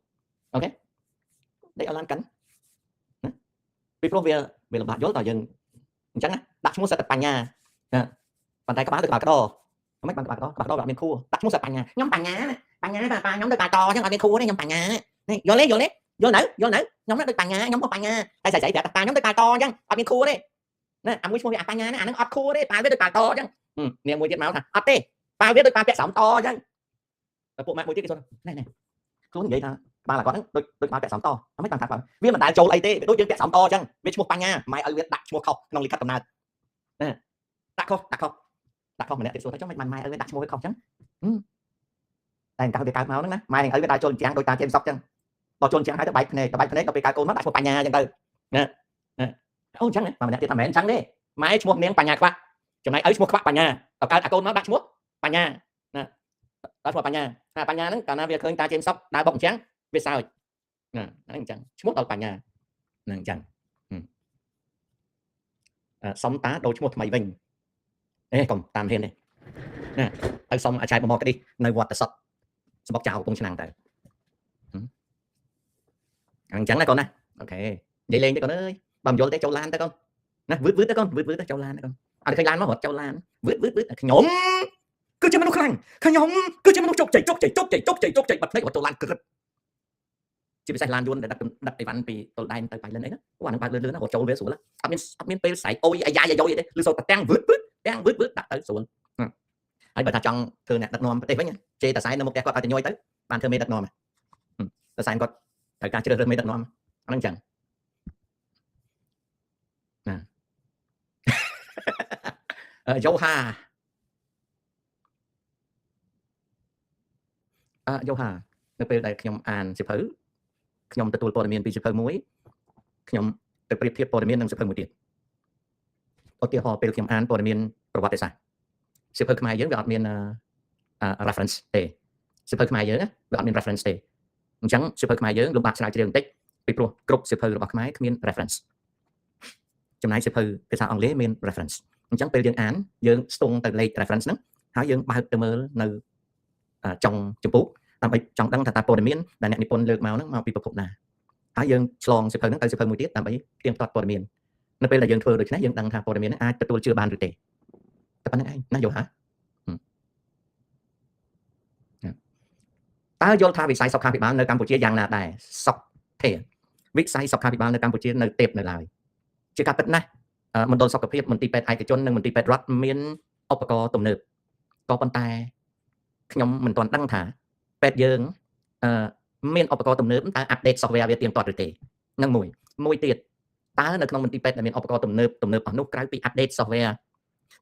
A: អូខេដេកឲ្យឡានកាន់ណាពីព្រោះវាលំបាកយល់ដល់យើងអញ្ចឹងណាដាក់ឈ្មោះសិតតែបញ្ញាប៉ុន្តែក្បាលទៅក្បាលកដោមិនបានក្បាលកដោអត់មានខួរដាក់ឈ្មោះសិតបញ្ញាខ្ញុំបញ្ញាប៉ាខ្ញុំទៅក្បាលកអញ្ចឹងអត់មានខួរទេខ្ញុំបញ្ញានេះយល់ទេខ្ញុំដូចបញ្ញាខ្ញុំមកបញ្ញាតែស្អីប្រាប់ប៉ាខ្ញុំទៅក្បាលកអញ្ចឹងអត់មានខួរទេណាអាមួយឈ្មោះវាបញ្ញាណាអានឹងអត់ខួរទេប៉ាវាដូចក្បាលកអញ្ចឹងនាងមួយទៀតមកថាអត់ទេប៉ាវាដូចប៉ាពាក់ស្រោមតអញ្ចឹងតែពួកម៉ាក់មួយទៀតគេសួរណែខ្លួននិយាយថាក្បាលគាត់ហ្នឹងដូចប៉ាពាក់ស្រោមតអត់មិនបានថាវាមិនដែលចូលអីទេវាដូចយើងពាក់ស្រោមតអញ្ចឹងវាឈ្មោះបញ្ញាម៉ែឲ្យវាដាក់ឈ្មោះខុសក្នុងលិខិតកំណើតណាដាក់ខុសម្នាក់ទៀតសួរថាចុះមិនបានម៉ែឲ្យវាដាក់ឈ្មោះវាខុសអញ្ចឹងតែកាលវាកើតមកហ្នឹងណាម៉ែនឹងឲ្យវាដាក់ចូលជាងដោយតាចេមសុកអញ្ចឹងដល់ចូលជាងហើយទៅបែកភ្នែកដល់ពេលកើតកូនមកដាក់ឈ្មោះបញ្ញាអញ្ចឹងទៅណាអូអញ្ចឹងម៉ែម្នាក់ទៀតថាមិនមែនអញ្ចឹងទេម៉ែឈ្មោះនាងបញ្ញាខ្វាក់ចំណែកឲ្យឈ្មោះខ្វាក់បញ្ញាដល់កើតអាកូនមកដាក់ឈ្មោះបញ្ញាណាដាក់ឈ្មោះបញ្ញាហ្នឹងកាលណាវាឃើញតាចេមសុកដើរបុកអញ្ចឹងវាសើចណាហ្នឹងអញ្ចឹងឈ្មោះដល់បញ្ញាហ្នឹងអញ្ចឹងសុំតាដូរឈ្មោះថ្មីវិញកុំតាមហ៊ានទេណាឲ្យសុំអាចារ្យបំមកក្តីនៅវត្តសុតស្បុកចៅកំពុងឆ្នាំងទៅអញ្ចឹងណាកូនណាអូខេនិយាយលេងទេកូនអើយបើមិនយល់ទេចូលឡានទៅកូនណាវឺតទៅកូនវឺតទៅចូលឡានទៅកូនអត់ឃើញឡានមករត់ចូលឡានវឺតខ្ញុំគឺជាមនុស្សខ្លាំងខ្ញុំគឺជាមនុស្សជោគជ័យបាត់ភ្នែករត់ចូលឡានក្រឹប chỉ bị sai lan luôn để đặt cái văn bị tồn tại tới bài lên đấy đó các bạn bài lớn nó trâu về xuống là admin pe sai ôi ai dài dài vậy lưu sau đang vứt đặt tới xuống ai bà chọn thường nè đặt nôm tê với nha chê ta sai nó một cái có ai nhoi tới bạn thường mê đặt nôm ta sai có thời ca chưa được mê đặt nôm anh chẳng dấu hà dấu hàនៅពេលដែលខ្ញុំអានសៀវភៅខ្ញុំទទួលព័ត៌មានពីសៀវភៅមួយខ្ញុំទៅប្រៀបធៀបព័ត៌មាននឹងសៀវភៅមួយទៀតឧទាហរណ៍ពេលខ្ញុំអានព័ត៌មានប្រវត្តិសាស្ត្រសៀវភៅខ្មែរយើងវាអត់មាន reference ទេសៀវភៅខ្មែរយើងវាអត់មាន reference ទេអញ្ចឹងសៀវភៅខ្មែរយើងលំបាកស្រាវជ្រាវបន្តិចពីព្រោះគ្រប់សៀវភៅរបស់ខ្មែរគ្មាន reference ចំណែកសៀវភៅភាសាអង់គ្លេសមាន reference អញ្ចឹងពេលយើងអានយើងស្ទង់ទៅលេខ reference ហ្នឹងហើយយើងបើកទៅមើលនៅចុងចម្ពោះដើម្បីចង់ដឹងថាតើព័ត៌មានដែលអ្នកនិពន្ធលើកមកហ្នឹងមកពីប្រភពណាហើយយើងឆ្លងសៀវភៅហ្នឹងទៅសៀវភៅមួយទៀតដើម្បីផ្ទៀងផ្ទាត់ព័ត៌មាននៅពេលដែលយើងធ្វើដូច្នេះយើងដឹងថាព័ត៌មានហ្នឹងអាចទទួលជឿបានឬទេតែប៉ុណ្្នឹងឯងណាយល់ហ៎តើយល់ថាវិស័យសុខាភិបាលនៅកម្ពុជាយ៉ាងណាដែរសុខទេវិស័យសុខាភិបាលនៅកម្ពុជានៅទេពនៅឡើយជាការពិតណាស់មណ្ឌលសុខភាពមន្ទីរពេទ្យឯកជននិងមន្ទីរពេទ្យរដ្ឋមានឧបករណ៍ទំនើបក៏ប៉ុន្តែខ្ញុំមិនទាន់ដឹងថាពេទ្យយើងមានឧបករណ៍ទំនើបតើអាប់ដេត software វាទៀងទាត់ឬទេនឹងមួយទៀតតើនៅក្នុងមន្ទីរពេទ្យដែលមានឧបករណ៍ទំនើបអស់នោះក្រៅពី update software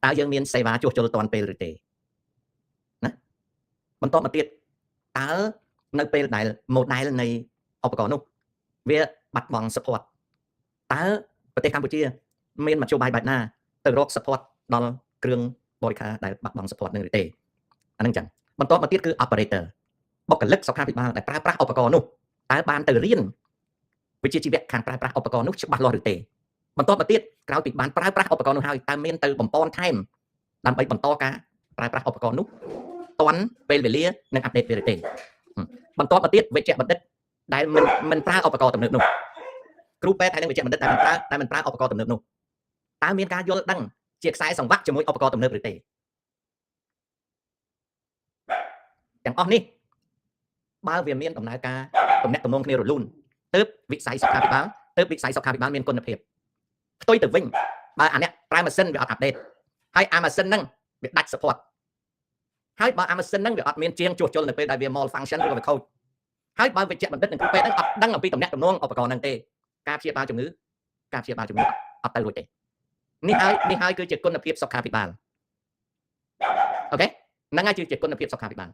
A: តើយើងមានសេវាជួសជុលទាន់ពេលឬទេណាបន្តមកទៀតតើនៅពេលដែល model នៃឧបករណ៍នោះវាបាត់បង់ support តើប្រទេសកម្ពុជាមានមធ្យោបាយបែបណាទៅរក support ដល់គ្រឿងបរិក្ខារដែលបាត់បង់ support នឹងឬទេអានឹងចឹងបន្តមកទៀតគឺ operator បុគ្គលិកសុខាភិបាលដែលប្រើប្រាស់ឧបករណ៍នោះតើបានទៅរៀនវិជ្ជាជីវៈខាងប្រើប្រាស់ឧបករណ៍នោះច្បាស់លាស់ឬទេបន្តមកទៀតក្រោយពីបានប្រើប្រាស់ឧបករណ៍នោះហើយតើមានទៅបំពន់ថែមដើម្បីបន្តការប្រើប្រាស់ឧបករណ៍នោះតាន់ពេលវេលានិងអាប់ដេតវាឬទេបន្តមកទៀតវេជ្ជបណ្ឌិតដែលមិនប្រើឧបករណ៍ទំនើបនោះគ្រូពេទ្យហើយនិងវេជ្ជបណ្ឌិតដែលមិនប្រើឧបករណ៍ទំនើបនោះតើមានការយល់ដឹងជាខ្សែសង្វាក់ជាមួយឧបករណ៍ទំនើបឬទេទាំងអស់នេះបើវាមានដំណើរការទំនាក់ទំនងគ្នារលូនទើបវិស័យសុខាភិបាលមានគុណភាពផ្ទុយទៅវិញបើអានេះប្រើម៉ាស៊ីនវាអត់អាប់ដេតហើយអាម៉ាស៊ីនហ្នឹងវាដាច់ support ហើយបើអាម៉ាស៊ីនហ្នឹងវាអត់មានជាងជួសជុលនៅពេលដែលវា malfunction ឬក៏វាខូចហើយបើវិជ្ជបណ្ឌិតនិងគ្រូពេទ្យហ្នឹងអត់ដឹងអំពីទំនាក់ទំនងឧបករណ៍ហ្នឹងទេការព្យាបាលជំងឺអត់ទៅរួចទេនេះហើយគឺជាគុណភាពសុខាភិបាលអូខេហ្នឹងហើយគឺជាគុណភាពសុខាភិបាល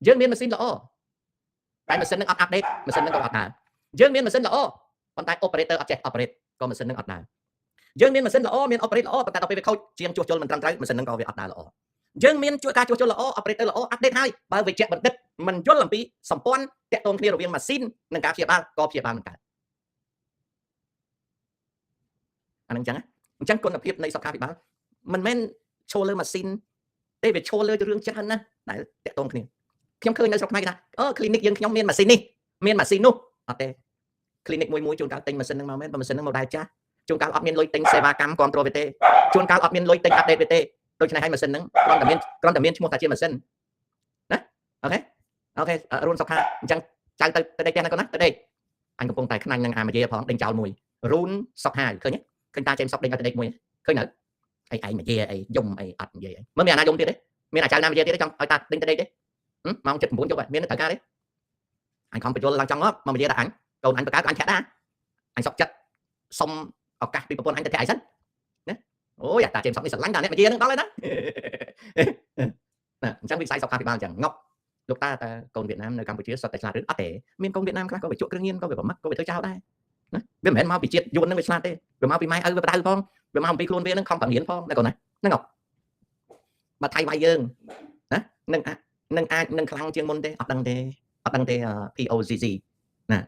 A: យើងមានម៉ាស៊ីនល្អតែម៉ាស៊ីនហ្នឹងអត់ update ម៉ាស៊ីនហ្នឹងក៏អត់ដើរយើងមានម៉ាស៊ីនល្អប៉ុន្តែ operator អត់ចេះ operate ក៏ម៉ាស៊ីនហ្នឹងអត់ដើរយើងមានម៉ាស៊ីនល្អមាន operate ល្អប៉ុន្តែដល់ពេលវាខូចជាងជួសជុលមិនត្រឹមត្រូវម៉ាស៊ីនហ្នឹងក៏វាអត់ដើរល្អយើងមានការជួសជុលល្អ operator ល្អ update ហើយបើវិជ្ជបណ្ឌិតមិនយល់អំពីសម្ព័ន្ធតាក់ទងគ្នារវាងម៉ាស៊ីននិងការព្យាបាលក៏ព្យាបាលមិនកើតអាហ្នឹងអញ្ចឹងគុណភាពនៃសុខាភិបាលមិនមែនឈរលើម៉ាស៊ីនទេវាឈរលើរឿងច្រើនណាស់ដែលតាក់ទងគ្នាខ្ញុំឃើញនៅស្រុកខ្មែរគេថាclinic យើងខ្ញុំមានម៉ាស៊ីននេះមានម៉ាស៊ីននោះអត់ទេ clinic មួយជួនកាលទិញម៉ាស៊ីនហ្នឹងមកមែនបើម៉ាស៊ីនហ្នឹង model ចាស់ជួនកាលអត់មានលុយទិញសេវាកម្មគ្រប់គ្រងវាទេជួនកាលអត់មានលុយទិញ update វាទេដូច្នេះហើយម៉ាស៊ីនហ្នឹងគ្រាន់តែមានឈ្មោះថាជាម៉ាស៊ីនណាអូខេរូនសុខាអញ្ចឹងចៅទៅដេកផ្ទះណាកូនណាទៅដេកអញកំពុងតែខ្នាញ់នឹងអាមាយាផងដេញចោលមួយរូនសុខាឃើញតាចេមសុកដេញឲ្យទៅដេកមួយឃើញនៅអីឯងមាយាអីយំអីអត់និយាយអីមិនមានអាណាយំទៀតទេមានអាចៅណាមាយាទៀតទេចង់ឲ្យតាដេញទៅដេកទេម៉ោង 7-9 យប់ហើយមានត្រូវការទេអញខំបញ្យល់ឡើងចង់មកមាយាដាក់អញកូនអញបកកើតអញធាក់ដែរអញសុកចិត្តសុំឱកាសពីប្រពន្ធអញទៅធាក់អីសិនណាអូយអាតាចេមសុកនេះស្រឡាញ់តាអ្នកមាយានឹងដល់ហើយណាអញ្ចឹងវិស័យសុខាភិបាលអញ្ចឹងងប់លោកតាកូនវៀតណាមនៅកម្ពុជាសុទ្ធតែឆ្លាតឬអត់ទេមានកូនវៀតណាមខ្លះក៏វាជក់គ្រឿងញៀនក៏វាប្រមាត់ក៏វាធ្វើចោលដែរណាវាមិនមែនមកពីជាតិយួននឹងវាឆ្លាតទេវាមកពីម៉ែឪវាបដៅផងវាមកអំពីខ្លួនវានឹងខំបង្រៀនផងណាកូនណាហ្នឹងបើថៃវាយយើងណានឹងខ្លាំងជាងមុនទេអត់ដឹងទេ POCC ណា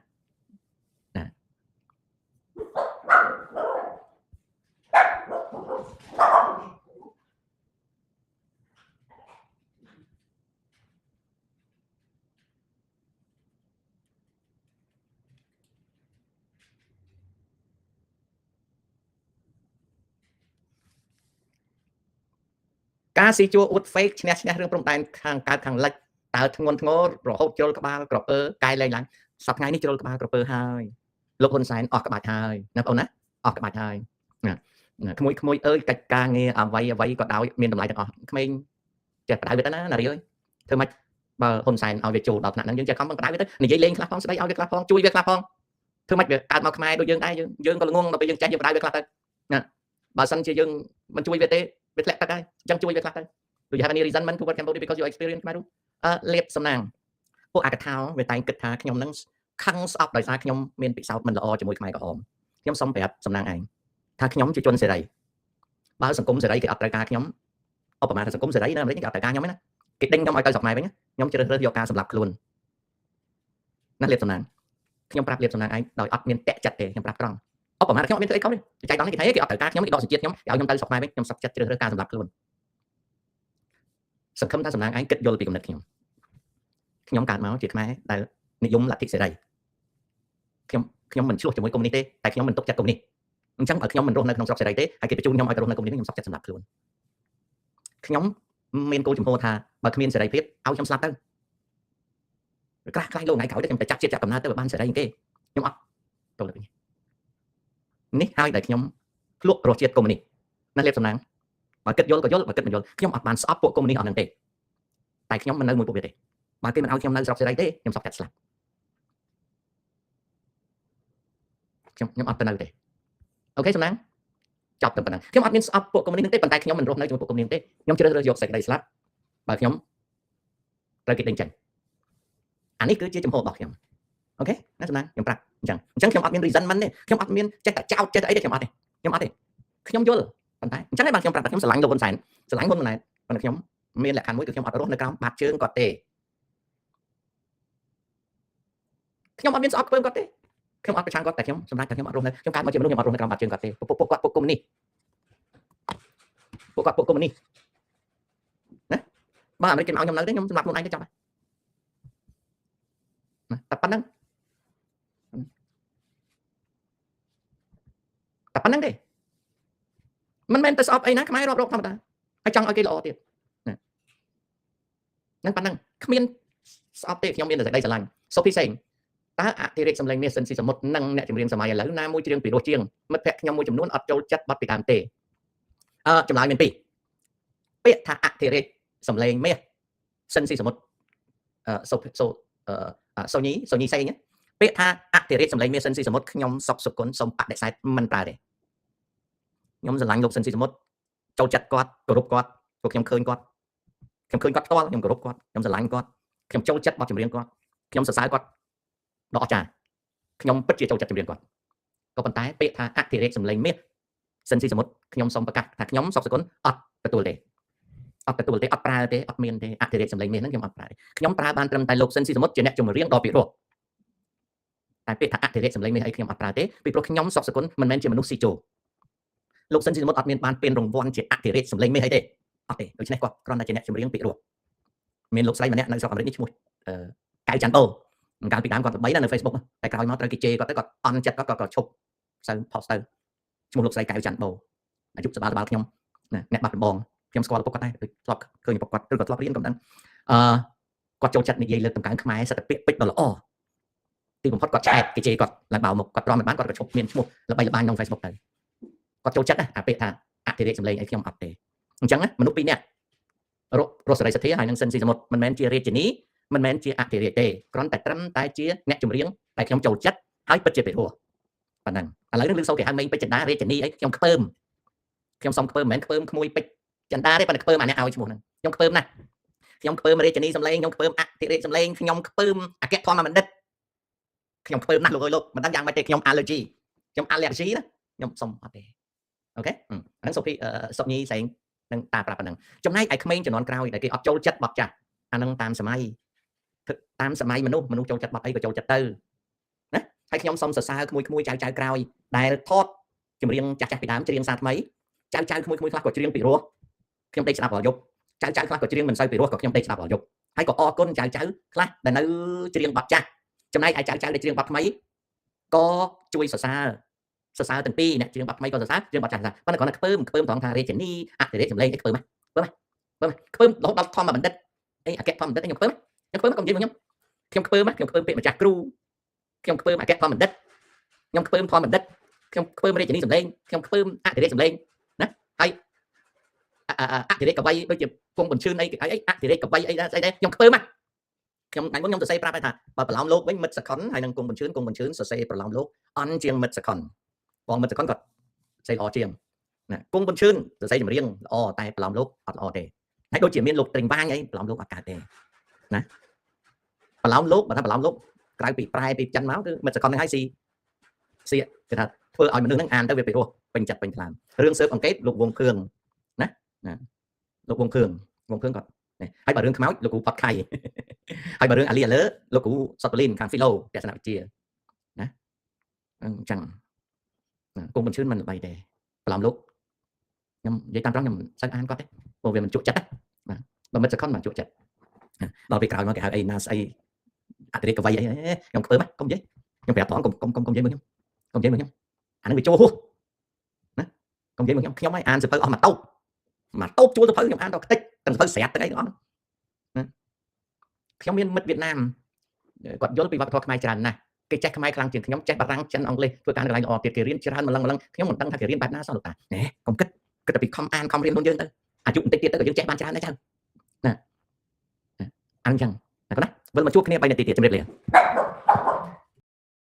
A: ការស៊ីជួអ៊ុត fake ឈ្នះរឿងព្រំដែនខាងកើតខាងលិចតើធ្ងន់ធ្ងររហូតជល់ក្បាលក្រពើកាយលែងឡើង សប្តាហ៍នេះជ្រុលក្បាលក្រពើហើយលោកហ៊ុនសែនអស់ក្បាច់ហើយណាបងណាអស់ក្បាច់ហើយណាក្មួយអើយកិច្ចការងារអ្វីក៏ដោយមានតម្លៃទាំងអស់ក្មេងចេះបដៅវាទៅណារីអើយធ្វើម៉េចបើហ៊ុនសែនឲ្យវាចូលដល់ថ្នាក់ហ្នឹងយើងចេះខំបដៅវាទៅនិយាយលេងខ្លះផងស្ដីឲ្យវាខ្លះផងជួយវាខ្លះផងធ្វើម៉េចវាកើតមកខ្មែរដូចយើងដែរយើងក៏ល្ងងដល់ពេលយើងចេះយើងបដៅវាខ្លះទៅណាបើសិនជាយើងមិនជួយវាទេវាធ្លាក់ទឹកហើយអញ្ចឹងជួយវាខ្លះទៅ Do you have any resentment toward Cambodia because you experience ខ្មែរលៀបសំណាងពួកអកថាវាតែងគិតថាខ្ញុំនឹងខឹងស្អប់ដោយសារខ្ញុំមានពិសោធន៍មិនល្អជាមួយខ្មែរក្រហមខ្ញុំសូមប្រាប់សំណាងឯងថាខ្ញុំជាជនសេរីបើសង្គមសេរីគេអត់ត្រូវការខ្ញុំឧបមាថាសង្គមសេរីនៅអាមេរិកគេអត់ត្រូវការខ្ញុំទេណាគេដេញខ្ញុំឲ្យទៅស្រុកខ្មែរវិញខ្ញុំជ្រើសរើសយកការសម្លាប់ខ្លួនណាលៀបសំណាងខ្ញុំប្រាប់លៀបសំណាងឯងដោយអត់មានតាក់ចិត្តទេខ្ញុំប្រាប់ត្រង់ឧបមាថាខ្ញុំអត់មានធ្វើអីខុសទេចៃដន្យនេះគេថាគេអត់ត្រូវការខ្ញុំគេដកសញ្ជាតិខ្ញុំឲ្យខ្ញុំទៅស្រុកខ្មែរវិញខ្ញុំសុខចិត្តជ្រើសរើសការសម្លាប់ខ្លួនសង្ឃឹមថាសំណាងឯងគិតយល់ពីគំនិតខ្ញុំកើតមកជាខ្មែរដែលនិយមលទ្ធិសេរីខ្ញុំមិនឆ្លោះជាមួយកុម្មុយនីសទេតែខ្ញុំមិនទុកចិត្តកុម្មុយនីសអញ្ចឹងបើខ្ញុំមិនរស់នៅក្នុងស្រុកសេរីទេហើយគេបញ្ជូនខ្ញុំឲ្យទៅរស់នៅកុម្មុយនីសខ្ញុំសុខចិត្តសម្លាប់ខ្លួនខ្ញុំមានគោលចំហថាបើគ្មានសេរីភាពឲ្យខ្ញុំស្លាប់ទៅក្រាស់ខ្លាយលោកថ្ងៃក្រោយទៅខ្ញុំទៅចាក់ជាតិចាក់កំណើតទៅបានសេរីគេខ្ញុំអត់ទៅលើនេះហើយដែលខ្ញុំភ្លក់រសជាតិកុម្មុយនីសណាលៀបសំណាងបើគិតយល់ក៏យល់បើគិតមិនយល់ខ្ញុំអត់បានស្អប់ពួកកុម្មុយនីសអត់នឹងទេតែខ្ញុំមិននៅមួយពួកវាទេបើគេមិនឲ្យខ្ញុំនៅស្រុកសេរីទេខ្ញុំសុខចិត្តស្លាប់ខ្ញុំអត់ទៅនៅទេអូខេសំណាងចប់តែប៉ុណ្ណឹងខ្ញុំអត់មានស្អប់ពួកកុម្មុយនីសទេប៉ុន្តែខ្ញុំមិនរស់នៅជាមួយពួកកុម្មុយនីសទេខ្ញុំជ្រើសរើសយកសេចក្តីស្លាប់បើខ្ញុំត្រូវគេដេញចេញអានេះគឺជាចំហរបស់ខ្ញុំអូខេណាសំណាងខ្ញុំប្រាប់អញ្ចឹងខ្ញុំអត់មាន resentment ទេខ្ញុំអត់មានចេះតែចោតចេះតែអីទេខ្ញុំអត់ទេខ្ញុំយល់ប៉ុន្តែអញ្ចឹងឯងបានខ្ញុំប្រាប់ថាខ្ញុំស្រឡាញ់លោកហ៊ុនសែនស្រឡាញ់ហ៊ុនម៉ាណែតប៉ុន្តែខ្ញុំមានលក្ខខណ្ឌមួយគឺខ្ញុំអត់រស់នៅក្រោមបាតជើងគាត់ទេខ្ញុំអត់មានស្អប់ខ្ពើមគាត់ទេខ្ញុំអត់ប្រឆាំងគាត់តែខ្ញុំសម្រាប់តែខ្ញុំអត់រស់នៅខ្ញុំកើតមកជាមនុស្សខ្ញុំអត់រស់នៅក្រោមបាតជើងគាត់ទេពួកគាត់ពួកកុម្មុយនីសពួកគាត់ពួកកុម្មុយនីសណាបើអាមេរិកគេមកខ្ញុំនៅទេខ្ញុំសម្រាប់ខ្លួនឯងទៅចប់ហើយតែប៉ុណ្្នឹងទេមិនមែនទៅស្អប់អីណាខ្មែររាប់រកធម្មតាហើយចង់ឲ្យគេល្អទៀតហ្នឹងប៉ុណ្្នឹងគ្មានស្អប់ទេខ្ញុំមានតែសេចក្តីស្រឡាញ់សុភីសេងតើអធិរាជសម្លេងមាសសិនស៊ីសមុទ្រនិងអ្នកចម្រៀងសម័យឥឡូវណាមួយច្រៀងពីរោះជាងមិត្តភក្តិខ្ញុំមួយចំនួនអត់ចូលចិត្តបទពីដើមទេចម្លើយមានពីរពាក្យថាអធិរាជសម្លេងមាសសិនស៊ីសមុទ្រសូញីសេងពាក្យថាអធិរាជសម្លេងមាសសិនស៊ីសមុទ្រខ្ញុំសុកសុគន្ធសូមបដិសេធមិនប្រើទេខ្ញុំស្រឡាញ់លោកសិនស៊ីសមុទ្រចូលចិត្តគាត់គោរពគាត់ព្រោះខ្ញុំឃើញគាត់ផ្ទាល់ខ្ញុំគោរពគាត់ខ្ញុំស្រឡាញ់គាត់ខ្ញុំចូលចិត្តបទចម្រៀងគាត់ខ្ញុំសរសើរគាត់ដ៏អស្ចារ្យខ្ញុំពិតជាចូលចិត្តចម្រៀងគាត់ក៏ប៉ុន្តែពាក្យថាអធិរាជសម្លេងមាសសិនស៊ីសមុទ្រខ្ញុំសូមប្រកាសថាខ្ញុំសុកសុគន្ធអត់ទទួលទេអត់ប្រើទេអត់មានទេអធិរាជសម្លេងមាសហ្នឹងខ្ញុំអត់ប្រើទេខ្ញុំប្រើបានត្រឹមតែលោកសិនស៊ីសមុទ្រជាអ្នកចម្រៀងដ៏ពិរោះតែពាក្យថាអធិរាជសម្លេងមាសអីខ្ញុំអត់ប្រើទេពីព្រោះខ្ញុំសុកសុគន្ធមិនមែនជាមនុស្សស៊ីជោលោកសិនស៊ីសមុទ្រអត់មានបានពានរង្វាន់ជាអធិរាជសម្លេងមាសអីទេអត់ទេដូច្នេះគាត់គ្រាន់តែជាអ្នកចម្រៀងពិរោះមានលោកស្រីម្នាក់នៅស្រុកអាមេរិកនេះឈ្មោះកៅច័ន្ទបូកាលពីដើមគាត់ល្បីណាស់នៅ Facebook តែក្រោយមកត្រូវគេជេរគាត់ទៅគាត់អន់ចិត្តគាត់ក៏ឈប់សូវផុសទៅឈ្មោះលោកស្រីកៅច័ន្ទបូអាយុសបាលខ្ញុំអ្នកបាត់ដំបងខ្ញុំស្គាល់ឪពុកគាត់ដែរធ្លាប់ឃើញឪពុកគាត់ឬក៏ធ្លាប់រៀនក៏មិនដឹងគាត់ចូលចិត្តនិយាយលើកតម្កើងខ្មែរសិតតែពាក្យពេចន៍ដ៏ល្អទីបំផុតគាត់ឆ្អែតគេជេរគាត់ឡើងបៅមកគាត់ទ្រាំមិនបានគាត់ក៏ឈប់មានឈ្មោះល្បីល្បាញក្នុង Facebook ទៅគាត់ចូលចិត្តអាពាក្យថាអធិរាជសម្លេងអីខ្ញុំអត់ទេអញ្ចឹងមនុស្សពីរនាក់រស់សេរីសទ្ធាហើយនឹងសិនស៊ីសមុទ្រមិនមែនជារាជនីមិនមែនជាអធិរាជទេគ្រាន់តែត្រឹមតែជាអ្នកចម្រៀងតែខ្ញុំចូលចិត្តហើយពិតជាពិរោះប៉ុណ្ណឹងឥឡូវនឹងលើកសូគេហៅមេងពេជ្រចិន្តារាជនីអីខ្ញុំខ្ពើមខ្ញុំសុំខ្ពើមមិនមែនខ្ពើមក្មួយពេជ្រចិន្តាទេប៉ុន្តែខ្ពើមអាអ្នកឲ្យឈ្មោះហ្នឹងខ្ញុំខ្ពើមណាស់ខ្ញុំខ្ពើមរាជនីសម្លេងខ្ញុំខ្ពើមអធិរាជសម្លេងខ្ញុំខ្ពើមអគ្គធម្មបណ្ឌិតខ្ញុំខ្ពើមណាស់លោកអើយលោកមិនដឹងយ៉ាងម៉េចទេខ្ញុំ allergy ណាខ្ញុំសុំអត់ទេអូខេអាហ្នឹងសុញីស្អែងនឹងតាប្រាប់ប៉ុណ្ណឹងចំណែកឯក្មេងជំនាន់ក្រោយដែលគេអត់ចូលចិត្តបទចាស់អាហ្នឹងតាមសម័យមនុស្សចូលចិត្តបទអីក៏ចូលចិត្តទៅណាហើយខ្ញុំសុំសរសើរក្មួយចៅក្រោយដែលថតចម្រៀងចាស់ពីដើមច្រៀងសារថ្មីចៅក្មួយខ្លះក៏ច្រៀងពីរោះខ្ញុំដេកស្ដាប់រាល់យប់ចៅខ្លះក៏ច្រៀងមិនសូវពីរោះក៏ខ្ញុំដេកស្ដាប់រាល់យប់ហើយក៏អរគុណចៅខ្លះដែលនៅច្រៀងបទចាស់ចំណែកឯចៅដែលច្រៀងបទថ្មីក៏ជួយសរសើរទាំងពីរអ្នកច្រៀងបទថ្មីក៏សរសើរច្រៀងបទចាស់ប៉ុន្តែគាត់ខ្ពើមត្រង់ថារាជនីអធិរាជសម្លេងអីខ្ពើមខ្ពើមរហូតដល់ធម្មបណ្ឌិតអីអគ្គធម្មបណ្ឌិតខ្ញុំខ្ពើមកុំនិយាយមកខ្ញុំខ្ពើមពាក្យម្ចាស់គ្រូ ខ្ញុំខ្ពើមអគ្គធម្មបណ្ឌិតខ្ញុំខ្ពើមធម្មបណ្ឌិតខ្ញុំខ្ពើមរាជធានីសំឡេងខ្ញុំខ្ពើមអធិរាជសំឡេងណាហើយអធិរាជកវីដូចជាគង់បញ្ជឿនអីអធិរាជកវីអីដែរស្អីដែរខ្ញុំខ្ពើមខ្ញុំថ្ងៃមុនខ្ញុំសរសេរប្រាប់ថាបើប្រឡំលោកវិញមិត្តសខុនហើយនឹងគង់បញ្ជឿនសរសេរប្រឡំលោកអន់ជាងមិត្តសខុនបងមិត្តសខុនគាត់សរសេរល្អជាងណាគង់បញ្ជឿនសរសេរចម្រៀងល្អតែប្រឡំលោកអត់ល្អទេហើយដូចជាមានលោកត្រេងវាញអីប្រឡំលោកអត់កើតទេណាប្រឡំលោកបើថាប្រឡំលោកក្រៅពីប្រែពីចិនមកគឺមិត្តសខុននឹងឲ្យស៊ីគេថាធ្វើឲ្យមនុស្សហ្នឹងអានទៅវាពីរោះពេញចិត្តពេញខ្លាំងរឿងស៊ើបអង្កេតលោកវងខឿងណាលោកវងខឿងគាត់ហើយបើរឿងខ្មោចលោកគ្រូផាត់ខៃហើយបើរឿងអាលីអាលើលោកគ្រូសុតប៉ូលីនខាងហ្វីឡូទស្សនវិជ្ជាណាអញ្ចឹងគង់បញ្ជឿនមិនល្បីទេប្រឡំលោកខ្ញុំនិយាយតាមត្រង់ខ្ញុំមិនសូវអានគាត់ទេព្រោះវាមិនជក់ចិត្តណាបើមិត្តសខុនមិនជក់ចិត្តដល់ពេលក្រោយមកគេហៅអីណាស្អីអធិរាជកវីអីខ្ញុំខ្ពើមកុំនិយាយខ្ញុំប្រាប់ផងកុំនិយាយមកខ្ញុំអានឹងវាចូលហួសណាកុំនិយាយមកខ្ញុំឲ្យអានសៀវភៅអស់មកតូបជួលសៀវភៅខ្ញុំអានដល់ខ្ទេចទាំងសៀវភៅស្រាប់ទាំងអីទាំងអស់ណាខ្ញុំមានមិត្តវៀតណាមគាត់យល់ពីវប្បធម៌ខ្មែរច្រើនណាស់គេចេះខ្មែរខ្លាំងជាងខ្ញុំចេះបារាំងចិនអង់គ្លេសធ្វើការនៅកន្លែងល្អទៀតគេរៀនច្រើនម្លឹងខ្ញុំមិនដឹងថាគេរៀនបែបណាសោះលោកតាណែកុំគិតតែពីខំអានខំរៀនខ្លួនយើងទៅអាយុបន្តិចទៀតទៅយើងចេះបានច្រើនដែរចឹងណាអញ្ចឹងណាវិលមកជួបគ្នា3នាទីទៀតជម្រាបលា